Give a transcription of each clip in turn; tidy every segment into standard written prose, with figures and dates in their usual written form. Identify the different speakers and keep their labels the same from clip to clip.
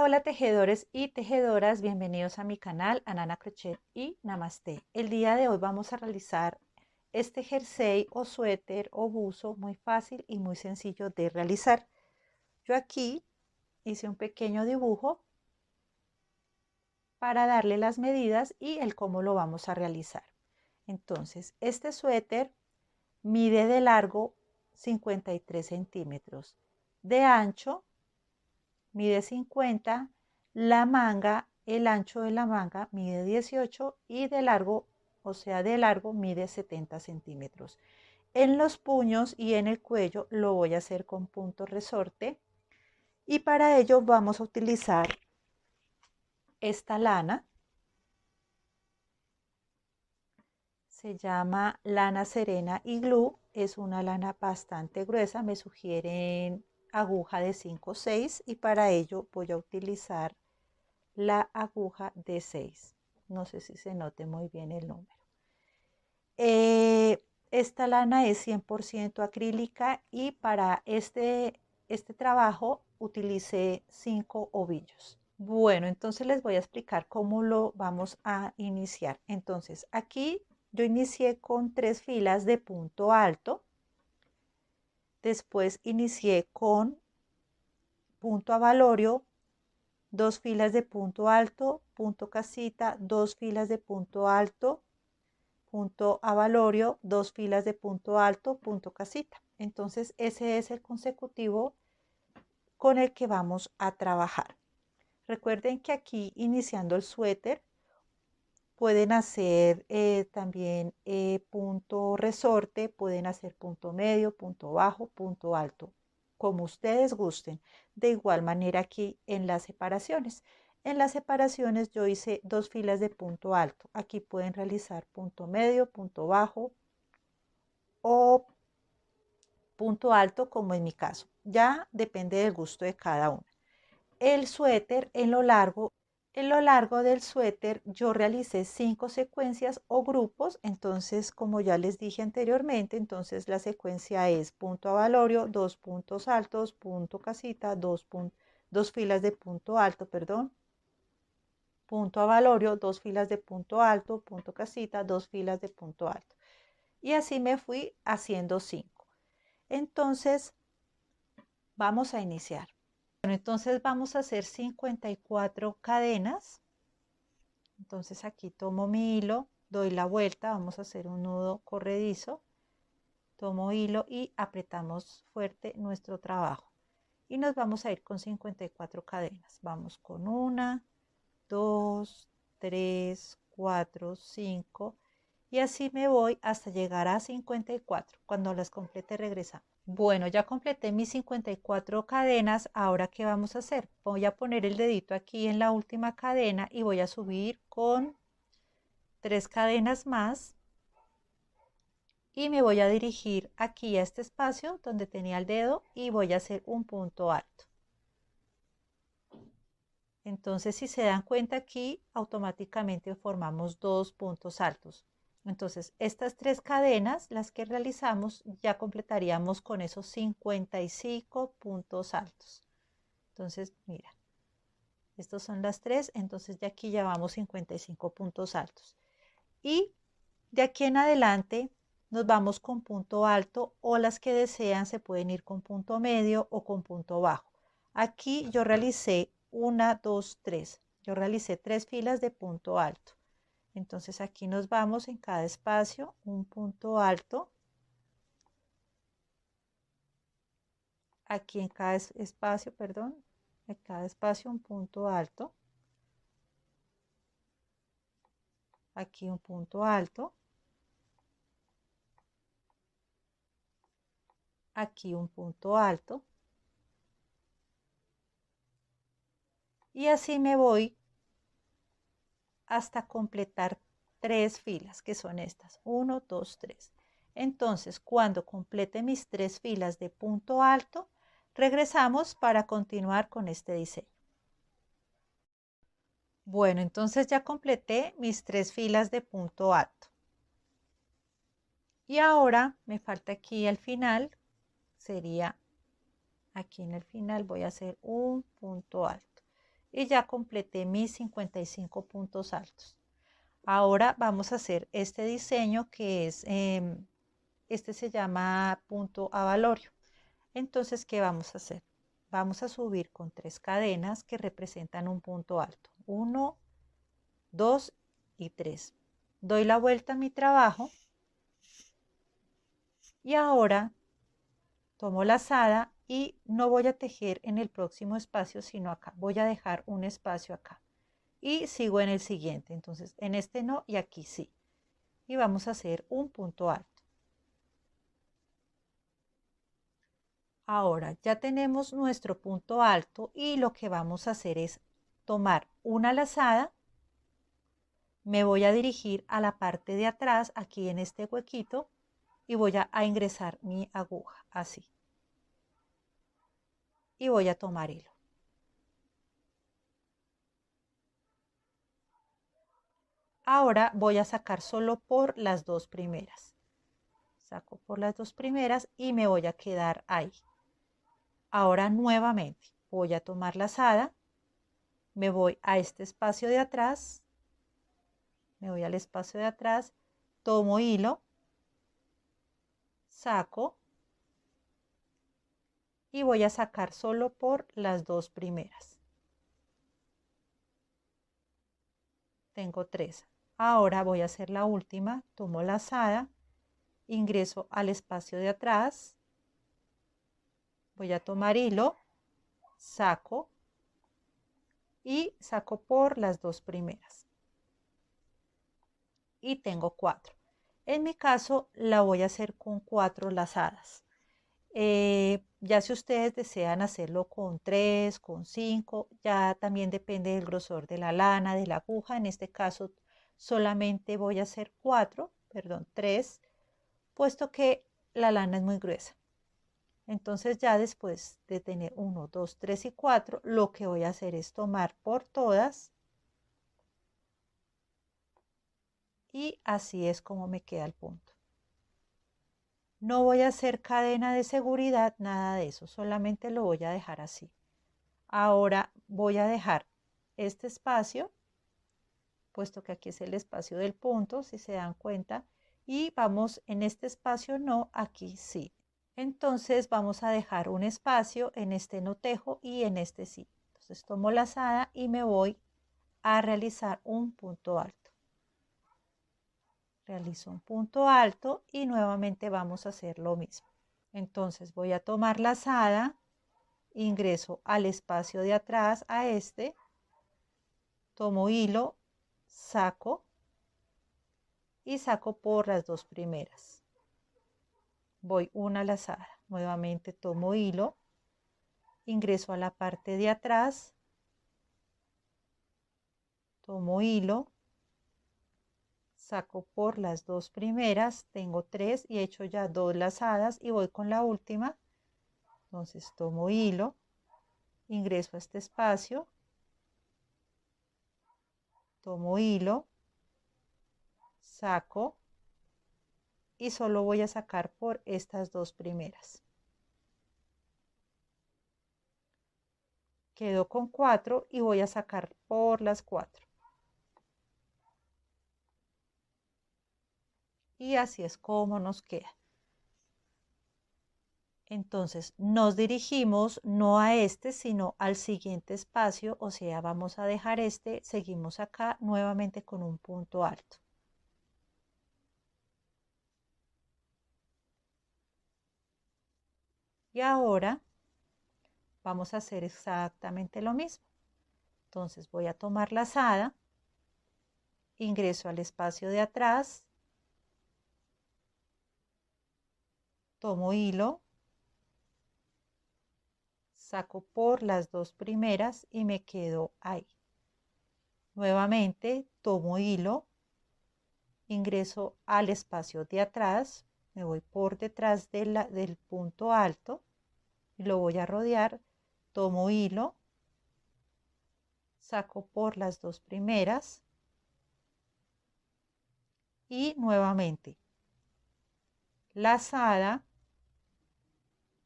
Speaker 1: Hola tejedores y tejedoras, bienvenidos a mi canal Anana Crochet y Namaste. El día de hoy vamos a realizar este jersey o suéter o buzo muy fácil y muy sencillo de realizar. Yo aquí hice un pequeño dibujo para darle las medidas y el cómo lo vamos a realizar. Entonces, este suéter mide de largo 53 centímetros, de ancho mide 50, la manga, el ancho de la manga mide 18 y de largo, o sea, de largo mide 70 centímetros. En los puños y en el cuello lo voy a hacer con punto resorte y para ello vamos a utilizar esta lana. Se llama lana Serena Iglú, es una lana bastante gruesa, me sugieren aguja de 5 o 6 y para ello voy a utilizar la aguja de 6. No sé si se note muy bien el número. Esta lana es 100% acrílica y para este trabajo utilicé 5 ovillos. Bueno, entonces les voy a explicar cómo lo vamos a iniciar. Entonces, aquí yo inicié con 3 filas de punto alto. Después inicié con punto avalorio, 2 filas de punto alto, punto casita, 2 filas de punto alto, punto avalorio, 2 filas de punto alto, punto casita. Entonces ese es el consecutivo con el que vamos a trabajar. Recuerden que aquí iniciando el suéter pueden hacer también punto resorte, pueden hacer punto medio, punto bajo, punto alto, como ustedes gusten. De igual manera aquí en las separaciones. En las separaciones yo hice 2 filas de punto alto. Aquí pueden realizar punto medio, punto bajo o punto alto como en mi caso. Ya depende del gusto de cada uno. El suéter en lo largo del suéter yo realicé 5 secuencias o grupos, entonces como ya les dije anteriormente, entonces la secuencia es punto avalorio, 2 puntos altos, punto casita, 2 filas de punto alto, perdón, punto avalorio, 2 filas de punto alto, punto casita, 2 filas de punto alto. Y así me fui haciendo 5. Entonces vamos a iniciar. Bueno, entonces vamos a hacer 54 cadenas. Entonces aquí tomo mi hilo, doy la vuelta, vamos a hacer un nudo corredizo, tomo hilo y apretamos fuerte nuestro trabajo. Y nos vamos a ir con 54 cadenas. Vamos con 1, 2, 3, 4, 5 y así me voy hasta llegar a 54. Cuando las complete regresamos. Bueno, ya completé mis 54 cadenas. Ahora, ¿qué vamos a hacer? Voy a poner el dedito aquí en la última cadena y voy a subir con 3 cadenas más y me voy a dirigir aquí a este espacio donde tenía el dedo y voy a hacer un punto alto. Entonces, si se dan cuenta aquí, automáticamente formamos 2 puntos altos. Entonces, estas 3 cadenas, las que realizamos, ya completaríamos con esos 55 puntos altos. Entonces, mira, estos son las 3, entonces de aquí ya vamos 55 puntos altos. Y de aquí en adelante nos vamos con punto alto o las que desean se pueden ir con punto medio o con punto bajo. Aquí yo realicé 1, 2, 3. Yo realicé 3 filas de punto alto. Entonces aquí nos vamos en cada espacio un punto alto. Aquí en cada espacio, perdón, en cada espacio un punto alto. Aquí un punto alto. Aquí un punto alto. Y así me voy hasta completar 3 filas, que son estas, 1, 2, 3. Entonces, cuando complete mis 3 filas de punto alto, regresamos para continuar con este diseño. Bueno, entonces ya completé mis 3 filas de punto alto. Y ahora me falta aquí al final, sería aquí en el final voy a hacer un punto alto. y ya completé mis 55 puntos altos. Ahora vamos a hacer este diseño que es, este se llama punto avalorio. Entonces, ¿qué vamos a hacer? Vamos a subir con 3 cadenas que representan un punto alto. 1, 2 y 3. Doy la vuelta a mi trabajo y ahora tomo lazada y no voy a tejer en el próximo espacio, sino acá. Voy a dejar un espacio acá y sigo en el siguiente. Entonces, en este no y aquí sí. Y vamos a hacer un punto alto. Ahora ya tenemos nuestro punto alto y lo que vamos a hacer es tomar una lazada, me voy a dirigir a la parte de atrás, aquí en este huequito, y voy a ingresar mi aguja, así. Y voy a tomar hilo. Ahora voy a sacar solo por las 2 primeras. Saco por las 2 primeras y me voy a quedar ahí. Ahora nuevamente voy a tomar lazada, me voy a este espacio de atrás, me voy al espacio de atrás, tomo hilo, saco y voy a sacar solo por las 2 primeras. Tengo 3. Ahora voy a hacer la última, tomo lazada, ingreso al espacio de atrás, voy a tomar hilo, saco y saco por las 2 primeras. Y tengo 4. En mi caso la voy a hacer con 4 lazadas. Ya si ustedes desean hacerlo con 3, con 5, ya también depende del grosor de la lana, de la aguja. En este caso solamente voy a hacer 3, puesto que la lana es muy gruesa. Entonces ya después de tener 1, 2, 3 y 4, lo que voy a hacer es tomar por todas y así es como me queda el punto. No voy a hacer cadena de seguridad, nada de eso, solamente lo voy a dejar así. Ahora voy a dejar este espacio, puesto que aquí es el espacio del punto, si se dan cuenta, y vamos en este espacio no, aquí sí. Entonces vamos a dejar un espacio, en este no tejo y en este sí. Entonces tomo lazada y me voy a realizar un punto alto. Realizo un punto alto y nuevamente vamos a hacer lo mismo. Entonces voy a tomar lazada, ingreso al espacio de atrás a este, tomo hilo, saco y saco por las 2 primeras. Voy una lazada, nuevamente tomo hilo, ingreso a la parte de atrás, tomo hilo, saco por las 2 primeras, tengo 3 y he hecho ya 2 lazadas y voy con la última. Entonces tomo hilo, ingreso a este espacio, tomo hilo, saco y solo voy a sacar por estas 2 primeras. Quedo con 4 y voy a sacar por las 4. Y así es como nos queda. Entonces nos dirigimos no a este, sino al siguiente espacio, o sea, vamos a dejar este, seguimos acá nuevamente con un punto alto. Y ahora vamos a hacer exactamente lo mismo. Entonces voy a tomar lazada, ingreso al espacio de atrás, tomo hilo, saco por las 2 primeras y me quedo ahí. Nuevamente tomo hilo, ingreso al espacio de atrás, me voy por detrás del punto alto y lo voy a rodear, tomo hilo, saco por las 2 primeras y nuevamente lazada,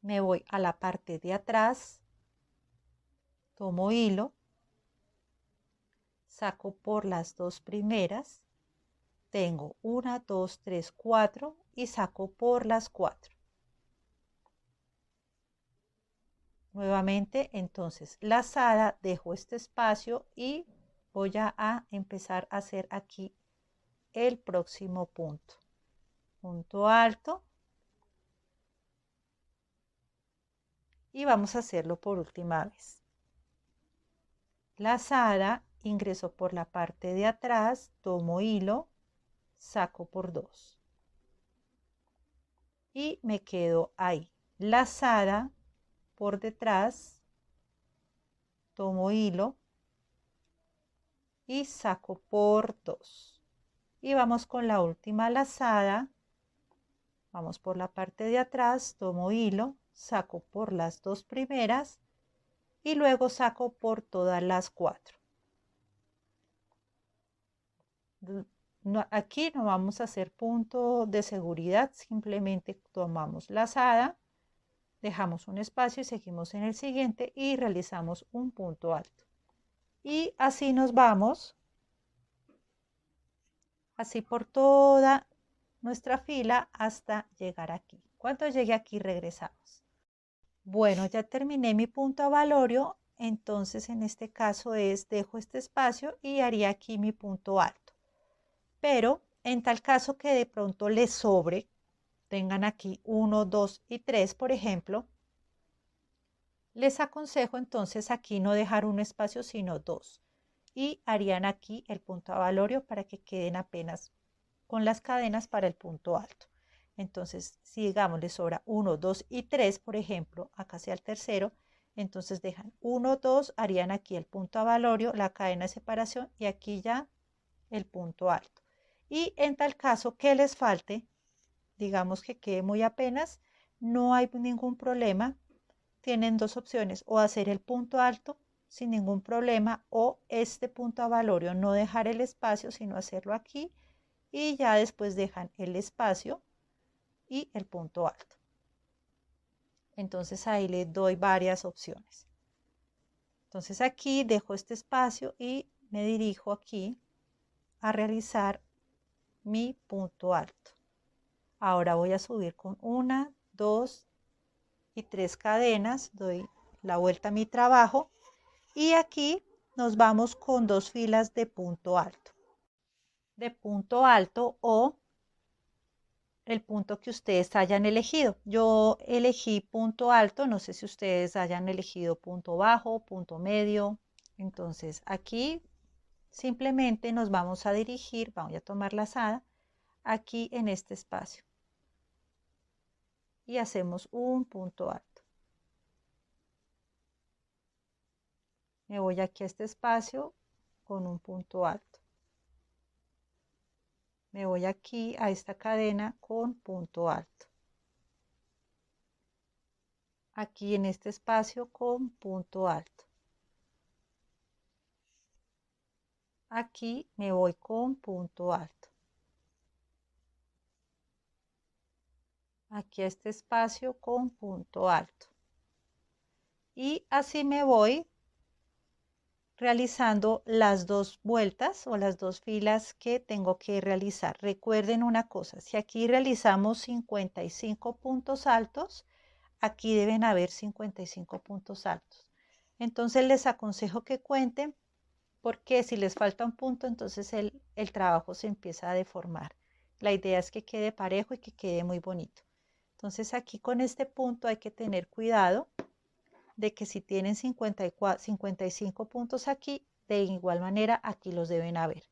Speaker 1: me voy a la parte de atrás, tomo hilo, saco por las dos primeras, tengo 1, 2, 3, 4 y saco por las 4. Nuevamente, entonces, lazada, dejo este espacio y voy a empezar a hacer aquí el próximo punto. Punto alto. Y vamos a hacerlo por última vez. Lazada, ingreso por la parte de atrás, tomo hilo, saco por 2. Y me quedo ahí. Lazada por detrás, tomo hilo y saco por 2. Y vamos con la última lazada. Vamos por la parte de atrás, tomo hilo, saco por las dos primeras y luego saco por todas las 4. No, aquí no vamos a hacer punto de seguridad, simplemente tomamos lazada, dejamos un espacio y seguimos en el siguiente y realizamos un punto alto. Y así nos vamos, así por toda nuestra fila hasta llegar aquí. Cuando llegue aquí regresamos. Bueno, ya terminé mi punto avalorio, entonces en este caso dejo este espacio y haría aquí mi punto alto. Pero en tal caso que de pronto les sobre, tengan aquí 1, 2 y 3, por ejemplo, les aconsejo entonces aquí no dejar un espacio, sino 2. Y harían aquí el punto avalorio para que queden apenas con las cadenas para el punto alto. Entonces, si digamos les sobra 1, 2 y 3, por ejemplo, acá sea el tercero, entonces dejan 1, 2, harían aquí el punto avalorio, la cadena de separación y aquí ya el punto alto. Y en tal caso que les falte, digamos que quede muy apenas, no hay ningún problema. Tienen dos opciones, o hacer el punto alto sin ningún problema o este punto avalorio, no dejar el espacio, sino hacerlo aquí y ya después dejan el espacio y el punto alto. Entonces ahí les doy varias opciones. Entonces aquí dejo este espacio y me dirijo aquí a realizar mi punto alto. Ahora voy a subir con 1, 2 y 3 cadenas, doy la vuelta a mi trabajo y aquí nos vamos con 2 filas de punto alto. De punto alto o el punto que ustedes hayan elegido. Yo elegí punto alto, no sé si ustedes hayan elegido punto bajo, punto medio. Entonces aquí simplemente nos vamos a dirigir, vamos a tomar lazada aquí en este espacio y hacemos un punto alto. Me voy aquí a este espacio con un punto alto. Me voy aquí a esta cadena con punto alto. Aquí en este espacio con punto alto. Aquí me voy con punto alto. Aquí a este espacio con punto alto. Y así me voy realizando las dos vueltas o las dos filas que tengo que realizar. Recuerden una cosa, si aquí realizamos 55 puntos altos, aquí deben haber 55 puntos altos. Entonces les aconsejo que cuenten porque si les falta un punto, entonces el trabajo se empieza a deformar. La idea es que quede parejo y que quede muy bonito. Entonces aquí con este punto hay que tener cuidado de que si tienen 55 puntos aquí, de igual manera aquí los deben haber.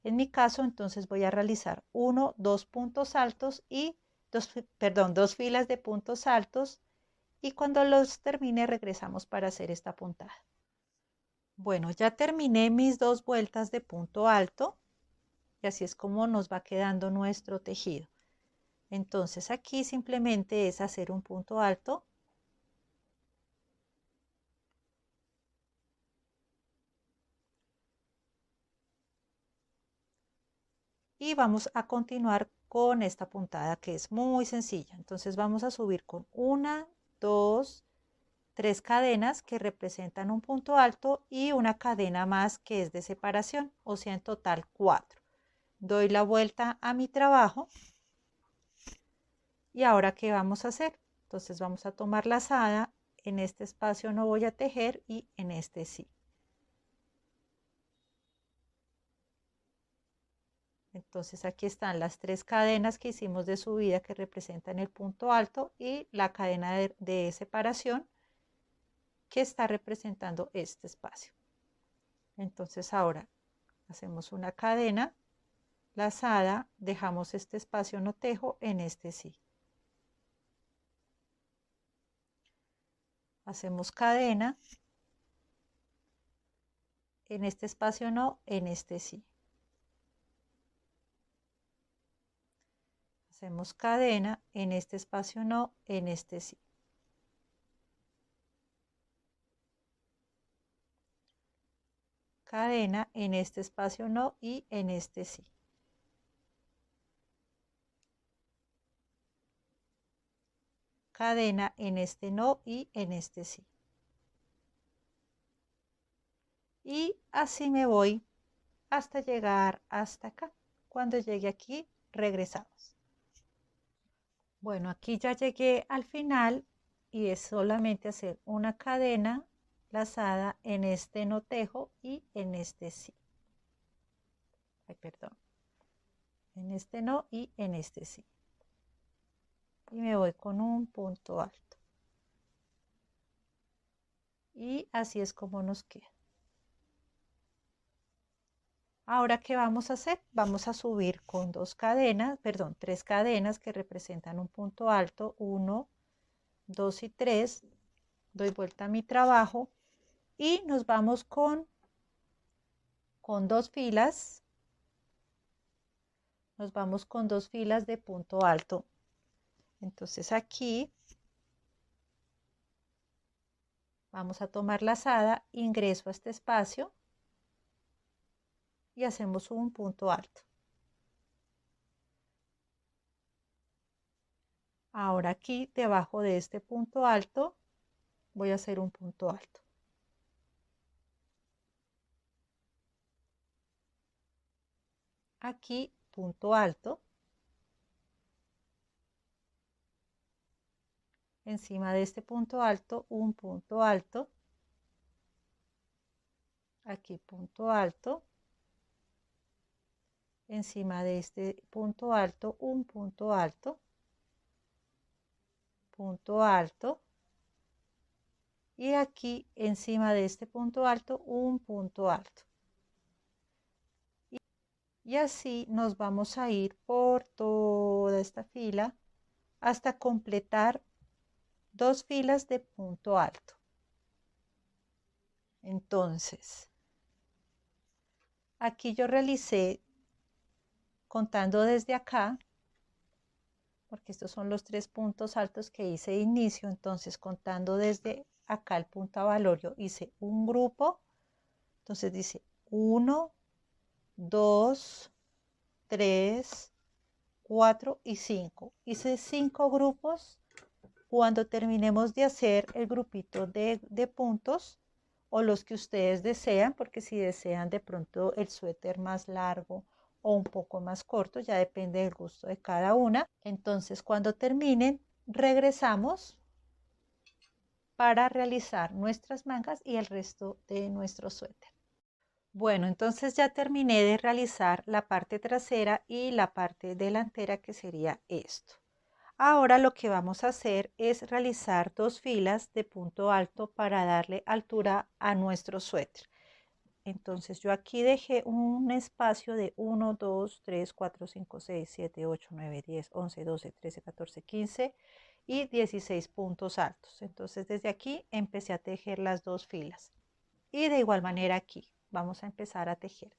Speaker 1: En mi caso, entonces voy a realizar 1, 2 puntos altos y dos filas de puntos altos y cuando los termine regresamos para hacer esta puntada. Bueno, ya terminé mis 2 vueltas de punto alto y así es como nos va quedando nuestro tejido. Entonces aquí simplemente es hacer un punto alto. Y vamos a continuar con esta puntada que es muy sencilla. Entonces vamos a subir con 1, 2, 3 cadenas que representan un punto alto y una cadena más que es de separación, o sea, en total 4. Doy la vuelta a mi trabajo. Y ahora, ¿qué vamos a hacer? Entonces vamos a tomar lazada. En este espacio no voy a tejer y en este sí. Entonces aquí están las 3 cadenas que hicimos de subida que representan el punto alto y la cadena de separación que está representando este espacio. Entonces ahora hacemos una cadena lazada, dejamos este espacio no tejo, en este sí. Hacemos cadena, en este espacio no, en este sí. Hacemos cadena, en este espacio no, en este sí. Cadena, en este espacio no y en este sí. Cadena, en este no y en este sí. Y así me voy hasta llegar hasta acá. Cuando llegue aquí, regresamos. Bueno, aquí ya llegué al final y es solamente hacer una cadena lazada en este no tejo y en este sí. Ay, perdón. En este no y en este sí. Y me voy con un punto alto. Y así es como nos queda. Ahora, ¿qué vamos a hacer? Vamos a subir con 3 cadenas que representan un punto alto, 1, 2 y 3. Doy vuelta a mi trabajo y nos vamos con 2 filas. Nos vamos con 2 filas de punto alto. Entonces aquí vamos a tomar lazada, ingreso a este espacio y hacemos un punto alto. Ahora aquí debajo de este punto alto voy a hacer un punto alto. Aquí punto alto. Encima de este punto alto, un punto alto. Aquí punto alto. Encima de este punto alto, un punto alto. Punto alto. Y aquí encima de este punto alto, un punto alto. Y así nos vamos a ir por toda esta fila hasta completar 2 filas de punto alto. Entonces, aquí yo realicé contando desde acá, porque estos son los 3 puntos altos que hice de inicio. Entonces, contando desde acá el punto avalorio, hice un grupo. Entonces dice 1, 2, 3, 4 y 5. Hice 5 grupos. Cuando terminemos de hacer el grupito de puntos o los que ustedes desean, porque si desean de pronto el suéter más largo o un poco más corto, ya depende del gusto de cada una. Entonces, cuando terminen, regresamos para realizar nuestras mangas y el resto de nuestro suéter. Bueno, entonces ya terminé de realizar la parte trasera y la parte delantera, que sería esto. Ahora lo que vamos a hacer es realizar 2 filas de punto alto para darle altura a nuestro suéter. Entonces yo aquí dejé un espacio de 1, 2, 3, 4, 5, 6, 7, 8, 9, 10, 11, 12, 13, 14, 15 y 16 puntos altos. Entonces desde aquí empecé a tejer las 2 filas. Y de igual manera aquí vamos a empezar a tejer.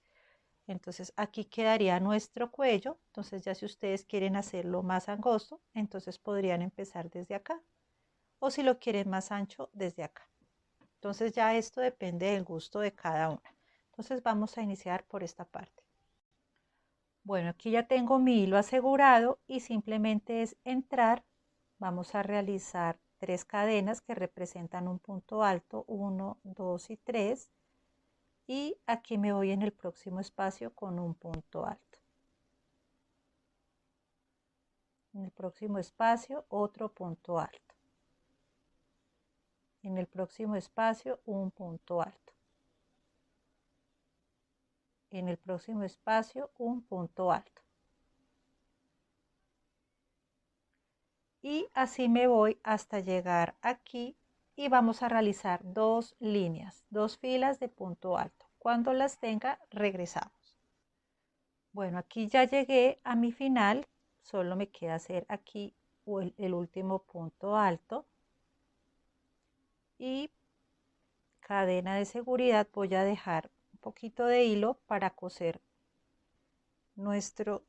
Speaker 1: Entonces aquí quedaría nuestro cuello. Entonces ya si ustedes quieren hacerlo más angosto, entonces podrían empezar desde acá. O si lo quieren más ancho, desde acá. Entonces ya esto depende del gusto de cada una. Entonces vamos a iniciar por esta parte. Bueno, aquí ya tengo mi hilo asegurado y simplemente es entrar. Vamos a realizar 3 cadenas que representan un punto alto, 1, 2 y 3, y aquí me voy en el próximo espacio con un punto alto. En el próximo espacio otro punto alto. En el próximo espacio un punto alto. En el próximo espacio un punto alto. Y así me voy hasta llegar aquí y vamos a realizar 2 líneas, 2 filas de punto alto. Cuando las tenga, regresamos. Bueno, aquí ya llegué a mi final, solo me queda hacer aquí el último punto alto y cadena de seguridad. Voy a dejar un poquito de hilo para coser nuestro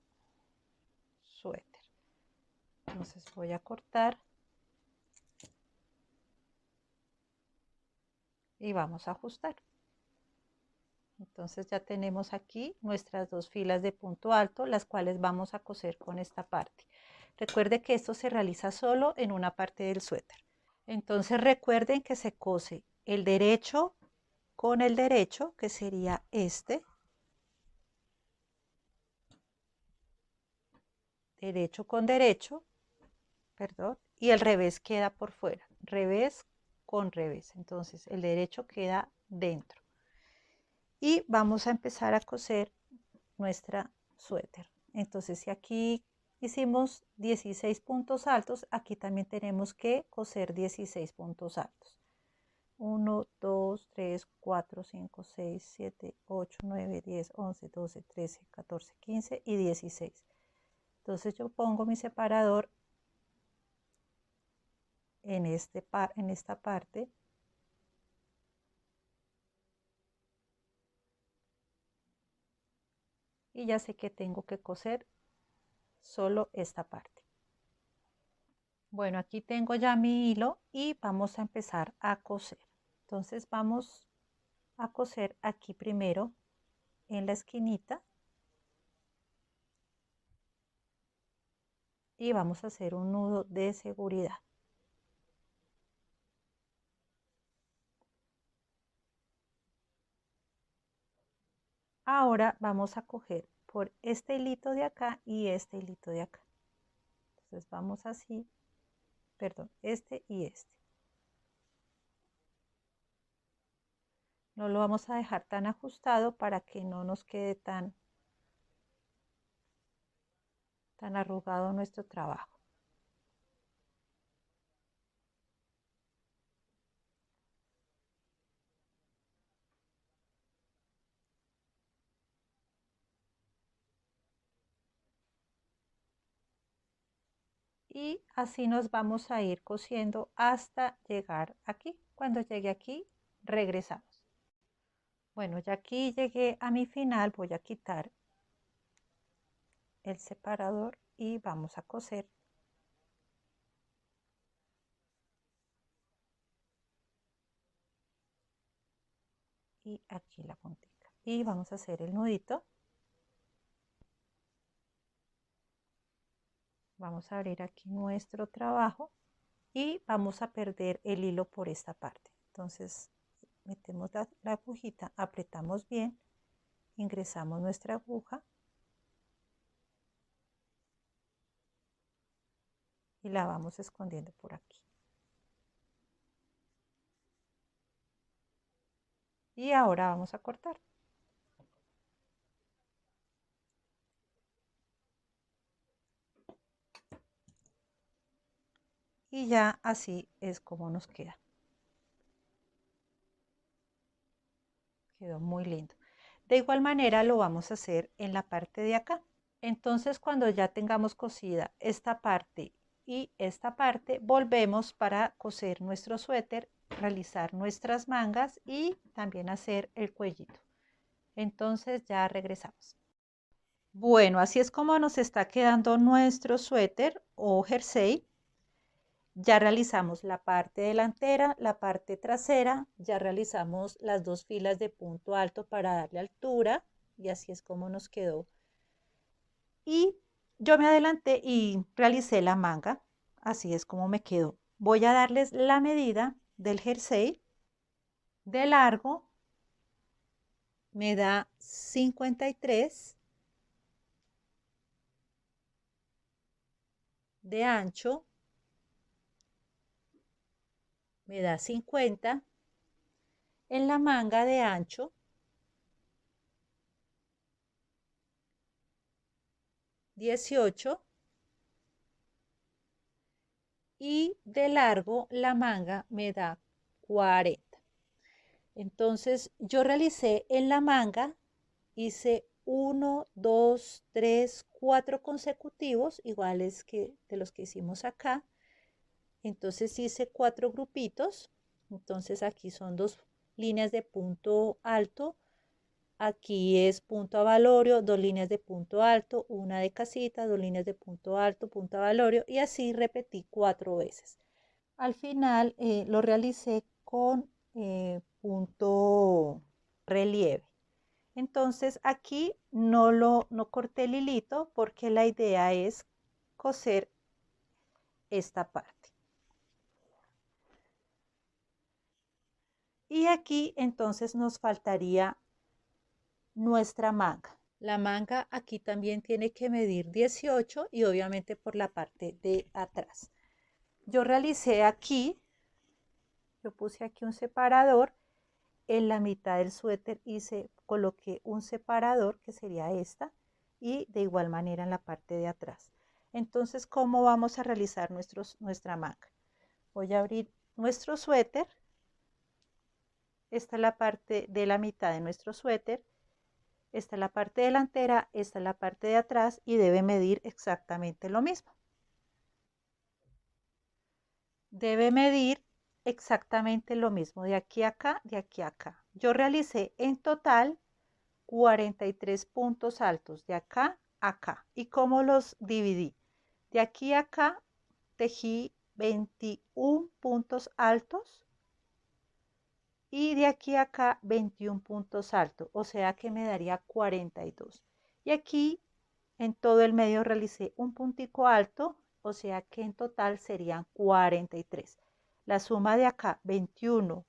Speaker 1: suéter. Entonces voy a cortar y vamos a ajustar. Entonces ya tenemos aquí nuestras 2 filas de punto alto, las cuales vamos a coser con esta parte. Recuerde que esto se realiza solo en una parte del suéter. Entonces recuerden que se cose el derecho con el derecho, que sería este. Derecho con derecho, perdón, y el revés queda por fuera. Revés con revés. Entonces el derecho queda dentro. Y vamos a empezar a coser nuestra suéter. Entonces si aquí hicimos 16 puntos altos, aquí también tenemos que coser 16 puntos altos. 1, 2, 3, 4, 5, 6, 7, 8, 9, 10, 11, 12, 13, 14, 15 y 16. Entonces yo pongo mi separador en esta parte. Y ya sé que tengo que coser solo esta parte. Bueno, aquí tengo ya mi hilo y vamos a empezar a coser. Entonces vamos a coser aquí primero en la esquinita y vamos a hacer un nudo de seguridad. Ahora vamos a coger por este hilito de acá y este hilito de acá. Entonces vamos así, perdón, este y este. No lo vamos a dejar tan ajustado para que no nos quede tan arrugado nuestro trabajo. Y así nos vamos a ir cosiendo hasta llegar aquí. Cuando llegue aquí, regresamos. Bueno, ya aquí llegué a mi final, voy a quitar el separador y vamos a coser. Y aquí la puntita. Y vamos a hacer el nudito. Vamos a abrir aquí nuestro trabajo y vamos a perder el hilo por esta parte. Entonces metemos la agujita, apretamos bien, ingresamos nuestra aguja y la vamos escondiendo por aquí. Y ahora vamos a cortar. Y ya así es como nos queda. Quedó muy lindo. De igual manera lo vamos a hacer en la parte de acá. Entonces cuando ya tengamos cosida esta parte y esta parte, volvemos para coser nuestro suéter, realizar nuestras mangas y también hacer el cuellito. Entonces ya regresamos. Bueno, así es como nos está quedando nuestro suéter o jersey. Ya realizamos la parte delantera, la parte trasera, ya realizamos las 2 filas de punto alto para darle altura y así es como nos quedó. Y yo me adelanté y realicé la manga, así es como me quedó. voy a darles la medida del jersey. De largo me da 53, de ancho me da 50, en la manga de ancho 18 y de largo la manga me da 40. Entonces yo realicé en la manga, hice 1, 2, 3, 4 consecutivos, iguales que de los que hicimos acá. Entonces hice 4 grupitos. Entonces aquí son 2 líneas de punto alto. Aquí es punto avalorio, 2 líneas de punto alto, una de casita, 2 líneas de punto alto, punto avalorio, y así repetí 4 veces. Al final lo realicé con punto relieve. Entonces aquí no corté el hilito porque la idea es coser esta parte. Y aquí entonces nos faltaría nuestra manga. La manga aquí también tiene que medir 18 y obviamente por la parte de atrás. Yo realicé aquí, yo puse aquí un separador. En la mitad del suéter coloqué un separador que sería esta y de igual manera en la parte de atrás. Entonces, ¿cómo vamos a realizar nuestra manga? Voy a abrir nuestro suéter. Esta es la parte de la mitad de nuestro suéter. Esta es la parte delantera, esta es la parte de atrás y debe medir exactamente lo mismo. Debe medir exactamente lo mismo de aquí a acá, de aquí a acá. Yo realicé en total 43 puntos altos de acá a acá. ¿Y cómo los dividí? De aquí a acá tejí 21 puntos altos y de aquí a acá 21 puntos altos, o sea que me daría 42. Y aquí en todo el medio realicé un puntico alto, o sea que en total serían 43. La suma de acá 21,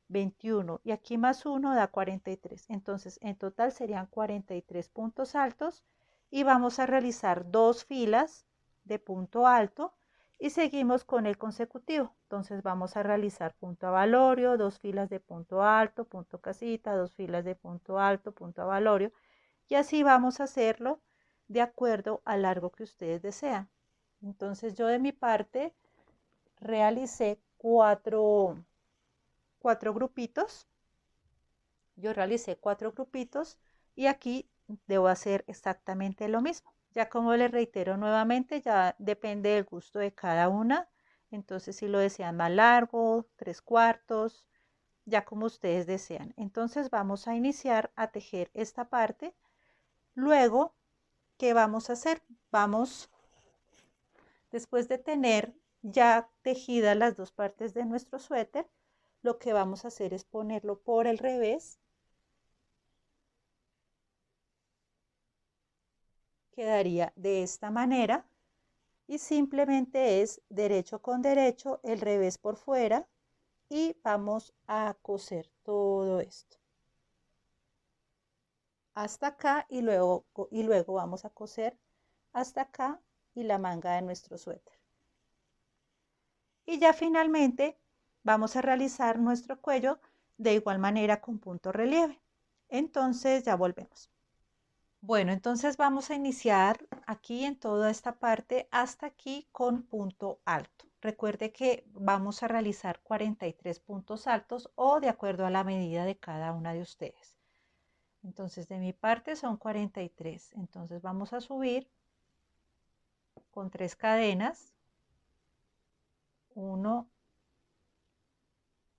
Speaker 1: 21 y aquí más 1 da 43. Entonces en total serían 43 puntos altos y vamos a realizar 2 filas de punto alto y seguimos con el consecutivo. Entonces vamos a realizar punto avalorio, 2 filas de punto alto, punto casita, 2 filas de punto alto, punto avalorio y así vamos a hacerlo de acuerdo al largo que ustedes desean. Entonces yo de mi parte realicé cuatro grupitos. Yo realicé 4 grupitos y aquí debo hacer exactamente lo mismo. Ya como les reitero nuevamente, ya depende del gusto de cada una. Entonces si lo desean más largo, 3/4, ya como ustedes desean. Entonces vamos a iniciar a tejer esta parte. Luego, ¿qué vamos a hacer? Vamos, después de tener ya tejidas las 2 partes de nuestro suéter, lo que vamos a hacer es ponerlo por el revés. Quedaría de esta manera y simplemente es derecho con derecho, el revés por fuera y vamos a coser todo esto hasta acá y luego vamos a coser hasta acá y la manga de nuestro suéter. Y ya finalmente vamos a realizar nuestro cuello de igual manera con punto relieve. Entonces ya volvemos. Bueno, entonces vamos a iniciar aquí en toda esta parte hasta aquí con punto alto. Recuerde que vamos a realizar 43 puntos altos o de acuerdo a la medida de cada una de ustedes. Entonces de mi parte son 43. Entonces vamos a subir con 3 cadenas. 1,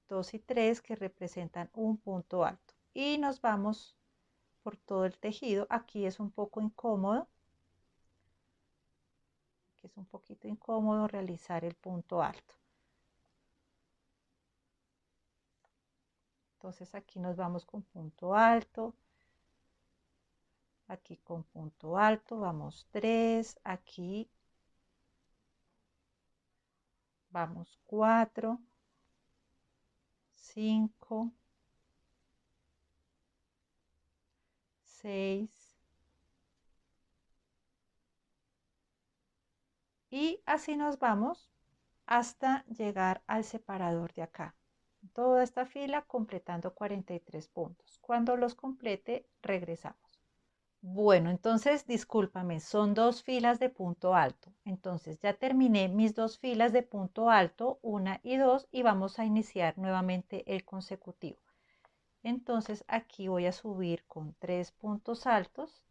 Speaker 1: 2 y 3 que representan un punto alto. Y nos vamos por todo el tejido. Aquí es un poco incómodo. Que es un poquito incómodo realizar el punto alto. Entonces aquí nos vamos con punto alto, aquí con punto alto, vamos 3, aquí vamos 4, 5, 6 y así nos vamos hasta llegar al separador de acá. Toda esta fila completando 43 puntos. Cuando los complete, regresamos. Bueno, entonces, discúlpame, son 2 filas de punto alto. Entonces, ya terminé mis 2 filas de punto alto, 1 y 2, y vamos a iniciar nuevamente el consecutivo. Entonces, aquí voy a subir con 3 puntos altos.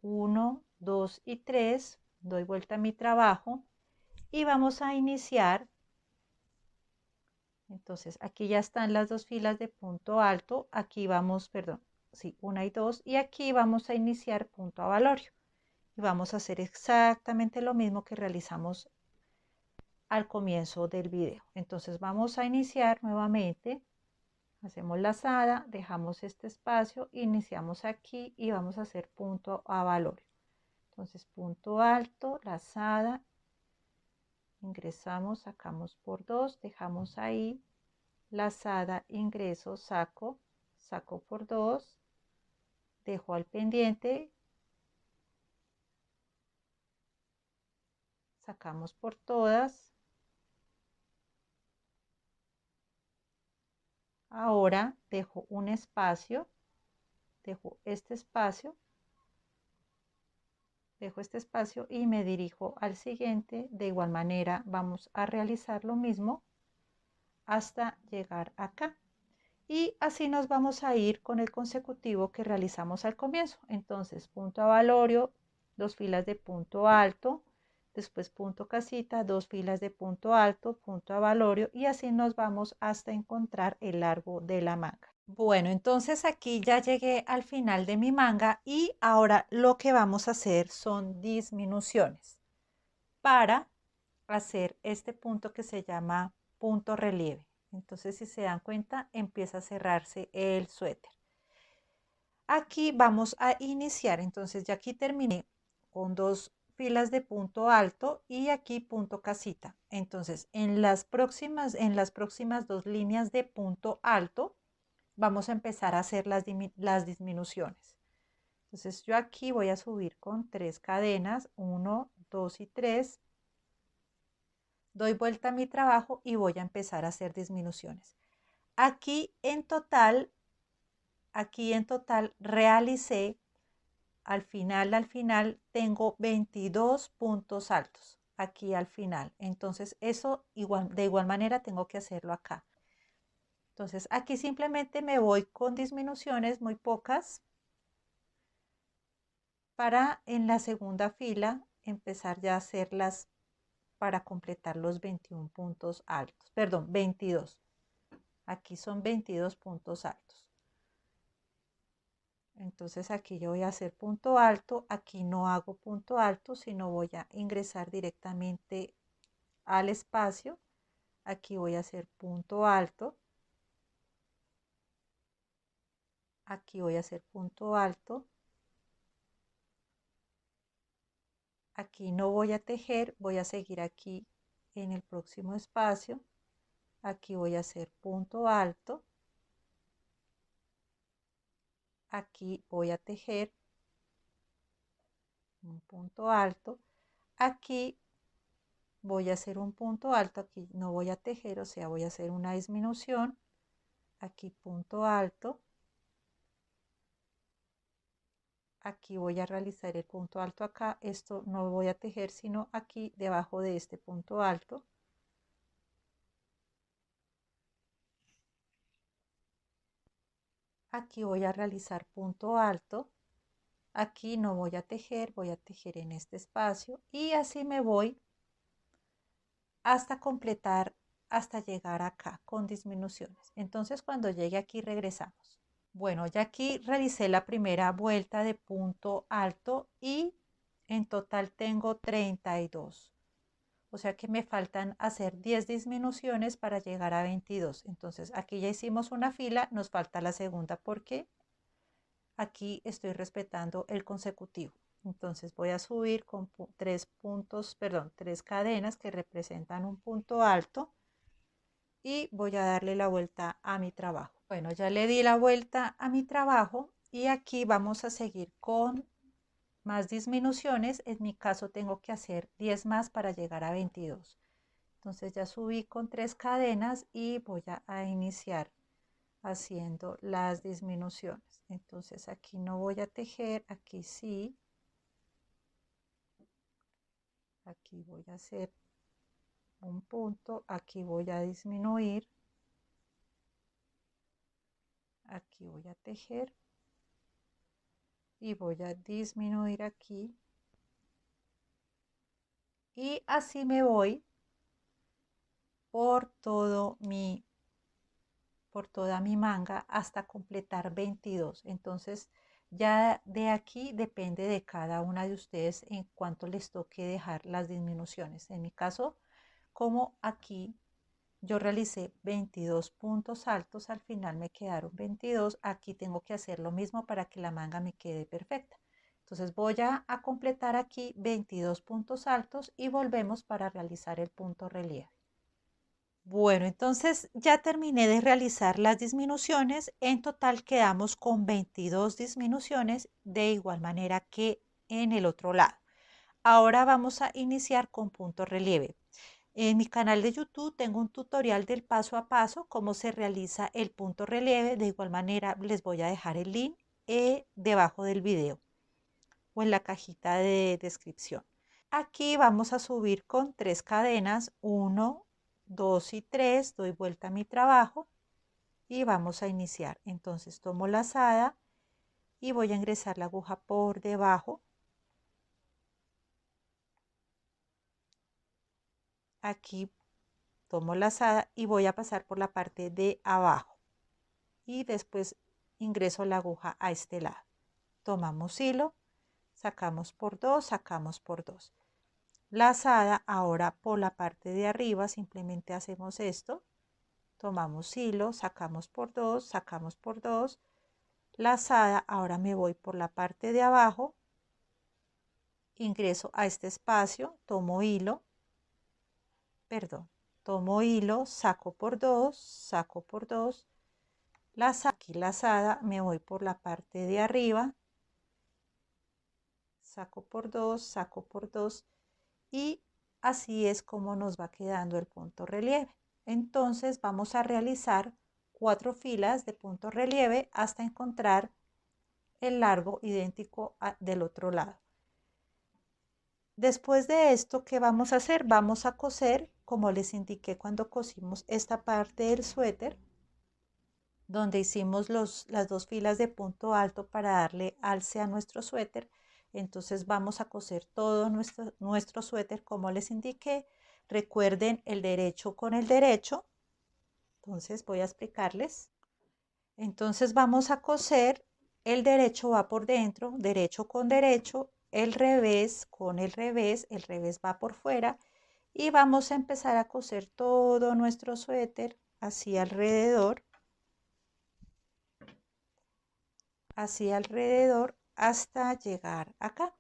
Speaker 1: 1, 2 y 3. Doy vuelta a mi trabajo y vamos a iniciar. Entonces, aquí ya están las 2 filas de punto alto. Aquí vamos, perdón, sí, 1 y 2. Y aquí vamos a iniciar punto avalorio. Y vamos a hacer exactamente lo mismo que realizamos al comienzo del video. Entonces, vamos a iniciar nuevamente. Hacemos lazada, dejamos este espacio, iniciamos aquí y vamos a hacer punto avalorio. Entonces, punto alto, lazada, ingresamos, sacamos por 2, dejamos ahí, lazada, ingreso, saco, saco por 2, dejo al pendiente, sacamos por todas. Ahora dejo un espacio, dejo este espacio y me dirijo al siguiente. De igual manera vamos a realizar lo mismo hasta llegar acá. Y así nos vamos a ir con el consecutivo que realizamos al comienzo. Entonces, punto avalorio, 2 filas de punto alto, después punto casita, 2 filas de punto alto, punto avalorio, y así nos vamos hasta encontrar el largo de la manga. Bueno, entonces aquí ya llegué al final de mi manga y ahora lo que vamos a hacer son disminuciones para hacer este punto que se llama punto relieve. Entonces, si se dan cuenta, empieza a cerrarse el suéter. Aquí vamos a iniciar. Entonces, ya aquí terminé con 2 filas de punto alto y aquí punto casita. Entonces, en las próximas 2 líneas de punto alto, vamos a empezar a hacer las disminuciones. Entonces, yo aquí voy a subir con 3 cadenas, 1, 2 y 3. Doy vuelta a mi trabajo y voy a empezar a hacer disminuciones. Aquí en total realicé, al final tengo 22 puntos altos aquí al final. Entonces eso de igual manera tengo que hacerlo acá. Entonces aquí simplemente me voy con disminuciones muy pocas para en la segunda fila empezar ya a hacerlas para completar los 21 puntos altos, perdón, 22. Aquí son 22 puntos altos. Entonces aquí yo voy a hacer punto alto, aquí no hago punto alto, sino voy a ingresar directamente al espacio. Aquí voy a hacer punto alto. Aquí voy a hacer punto alto. Aquí no voy a tejer, voy a seguir aquí en el próximo espacio. Aquí voy a hacer punto alto. Aquí voy a tejer un punto alto. Aquí voy a hacer un punto alto, aquí no voy a tejer, o sea, voy a hacer una disminución. Aquí punto alto. Aquí voy a realizar el punto alto acá. Esto no voy a tejer, sino aquí debajo de este punto alto. Aquí voy a realizar punto alto. Aquí no voy a tejer en este espacio y así me voy hasta completar, hasta llegar acá con disminuciones. Entonces cuando llegue aquí regresamos. Bueno, ya aquí realicé la primera vuelta de punto alto y en total tengo 32. O sea que me faltan hacer 10 disminuciones para llegar a 22. Entonces aquí ya hicimos una fila, nos falta la segunda porque aquí estoy respetando el consecutivo. Entonces voy a subir con tres cadenas que representan un punto alto y voy a darle la vuelta a mi trabajo. Bueno, ya le di la vuelta a mi trabajo y aquí vamos a seguir con más disminuciones. En mi caso tengo que hacer 10 más para llegar a 22. Entonces ya subí con 3 cadenas y voy a iniciar haciendo las disminuciones. Entonces aquí no voy a tejer, aquí sí. Aquí voy a hacer un punto, aquí voy a disminuir, aquí voy a tejer y voy a disminuir aquí. Y así me voy por toda mi manga hasta completar 22. Entonces ya de aquí depende de cada una de ustedes en cuánto les toque dejar las disminuciones. En mi caso, como aquí yo realicé 22 puntos altos, al final me quedaron 22, aquí tengo que hacer lo mismo para que la manga me quede perfecta. Entonces voy a completar aquí 22 puntos altos y volvemos para realizar el punto relieve. Bueno, entonces ya terminé de realizar las disminuciones. En total quedamos con 22 disminuciones, de igual manera que en el otro lado. Ahora vamos a iniciar con punto relieve. En mi canal de YouTube tengo un tutorial del paso a paso, cómo se realiza el punto relieve. De igual manera les voy a dejar el link debajo del video o en la cajita de descripción. Aquí vamos a subir con 3 cadenas, 1, 2 y 3, doy vuelta a mi trabajo y vamos a iniciar. Entonces tomo lazada y voy a ingresar la aguja por debajo. Aquí tomo lazada y voy a pasar por la parte de abajo y después ingreso la aguja a este lado. Tomamos hilo, sacamos por 2, sacamos por 2. Lazada ahora por la parte de arriba, simplemente hacemos esto. Tomamos hilo, sacamos por 2, sacamos por 2. Lazada, ahora me voy por la parte de abajo, ingreso a este espacio, tomo hilo, saco por 2, saco por 2. Aquí lazada, me voy por la parte de arriba, saco por 2, saco por 2 y así es como nos va quedando el punto relieve. Entonces vamos a realizar 4 filas de punto relieve hasta encontrar el largo idéntico del otro lado. Después de esto, ¿qué vamos a hacer? Vamos a coser, como les indiqué cuando cosimos esta parte del suéter, donde hicimos las 2 filas de punto alto para darle alce a nuestro suéter. Entonces vamos a coser todo nuestro suéter como les indiqué. Recuerden el derecho con el derecho. Entonces voy a explicarles. Entonces vamos a coser, el derecho va por dentro, derecho con derecho, el revés con el revés va por fuera y vamos a empezar a coser todo nuestro suéter así alrededor hasta llegar acá.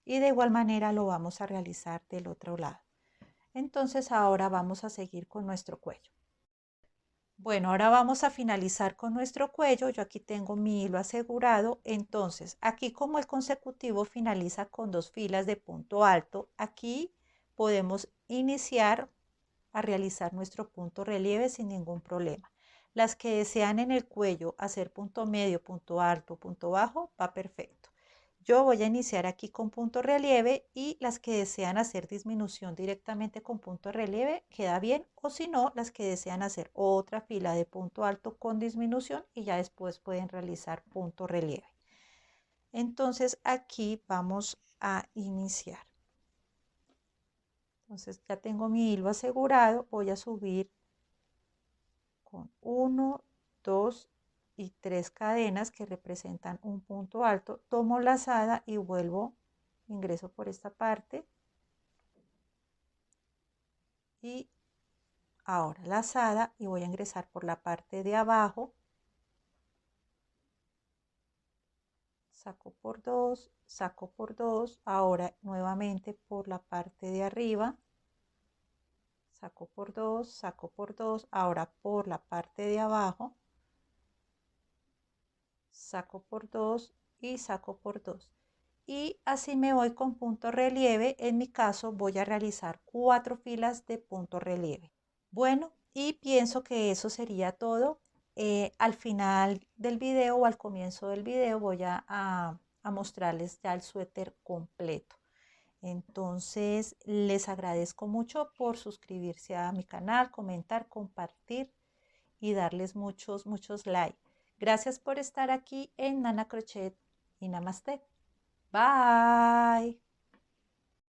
Speaker 1: Y de igual manera lo vamos a realizar del otro lado. Entonces ahora vamos a seguir con nuestro cuello. Bueno, ahora vamos a finalizar con nuestro cuello. Yo aquí tengo mi hilo asegurado. Entonces, aquí como el consecutivo finaliza con 2 filas de punto alto, aquí podemos iniciar a realizar nuestro punto relieve sin ningún problema. Las que desean en el cuello hacer punto medio, punto alto, punto bajo, va perfecto. Yo voy a iniciar aquí con punto relieve y las que desean hacer disminución directamente con punto relieve queda bien, o si no, las que desean hacer otra fila de punto alto con disminución y ya después pueden realizar punto relieve. Entonces aquí vamos a iniciar. Entonces ya tengo mi hilo asegurado, voy a subir con 1, 2 y 3 cadenas que representan un punto alto, tomo lazada y vuelvo, ingreso por esta parte y ahora lazada y voy a ingresar por la parte de abajo, saco por 2, saco por 2, ahora nuevamente por la parte de arriba, saco por 2, saco por 2, ahora por la parte de abajo, saco por 2 y saco por 2. Y así me voy con punto relieve. En mi caso voy a realizar 4 filas de punto relieve. Bueno, y pienso que eso sería todo. Al final del video o al comienzo del video voy a mostrarles ya el suéter completo. Entonces, les agradezco mucho por suscribirse a mi canal, comentar, compartir y darles muchos likes. Gracias por estar aquí en Nana Crochet y Namaste. Bye.